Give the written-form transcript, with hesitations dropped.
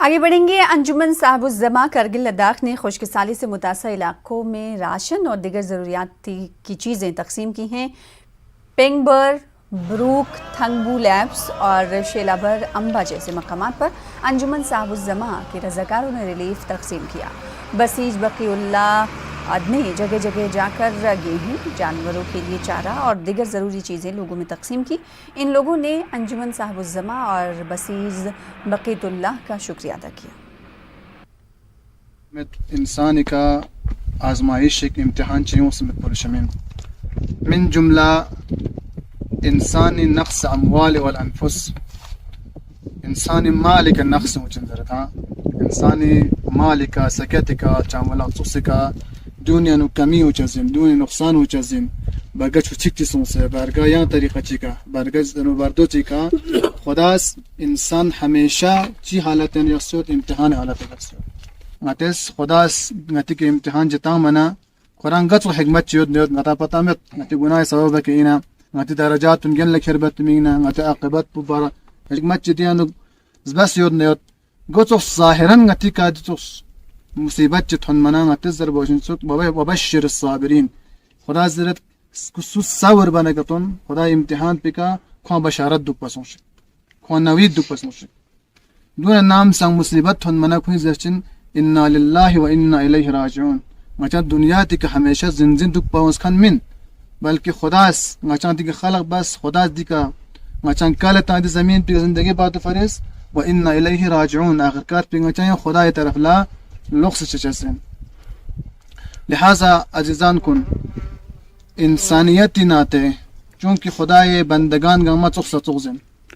آگے بڑھیں گے۔ انجمن صاحب الزما کرگل لداخ نے خشک سالی سے متاثرہ علاقوں میں راشن اور دیگر ضروریات کی چیزیں تقسیم کی ہیں۔ پینگبر، بروک، تھنگبو لیبس اور شیلابر امبا جیسے مقامات پر انجمن صاحب الزما کے رضاکاروں نے ریلیف تقسیم کیا۔ بسیج بقی اللہ نے جگہ جگہ جا کر گیہوں، جانوروں کے لیے چارہ اور دیگر ضروری چیزیں لوگوں میں تقسیم کی۔ ان لوگوں نے انجمن صاحب الزما اور بسیج بقیت اللہ کا شکریہ ادا کیا۔ انسان کا آزمائش ایک امتحان چیوں سمت پرشمین من جملہ انسانی نقص اموال والانفس انسانی مال کا نقص وچندر تھا انسانی مال کا سکت کا چاملا خصوص کا دنیا نو کمی ہو چزن دنیا نقصان ہو چزن برگا چھکتی سون سے برگا یا طریقہ چیکا برگا نو بردو چیکا خدا انسان ہمیشہ چی حالت یسوت امتحان حالت یسوت ماتس خدا گتی کے امتحان جتا منا قرآن گت و حکمت چیود نیود گتا پتا مت گتی گناہ سبب کہ اینا گتی درجات گن لکھربت مینا گتی عاقبت ببارا حکمت چیتیا نو بس یود نیود گت ظاہرا گتی کا مصیبت چتھن منا گتی زر بوشن سوت وبشر الصابرین خدا زرت کسو صبر بنا گتون خدا امتحان پکا کھو بشارت دک پسوش کھو نوید دک پسوش دون نام سنگ مصیبت تھن منا کھوی زرچن انا للہ و انا الیہ راجعون مچا دنیا تی کہ ہمیشہ زندگی دکھ پاؤں کھن من بلکہ خدا مچا تی کہ خلق بس خدا دی کا مچا کال تا دی زمین پہ زندگی بات فرض و انا الیہ راجعون آخر کار پہ مچا خدا کی طرف لا لغس چچسن لہذا عزیزان کن انسانیتی ناتے چونکہ خدا یہ بندگان گما چخ سچوزن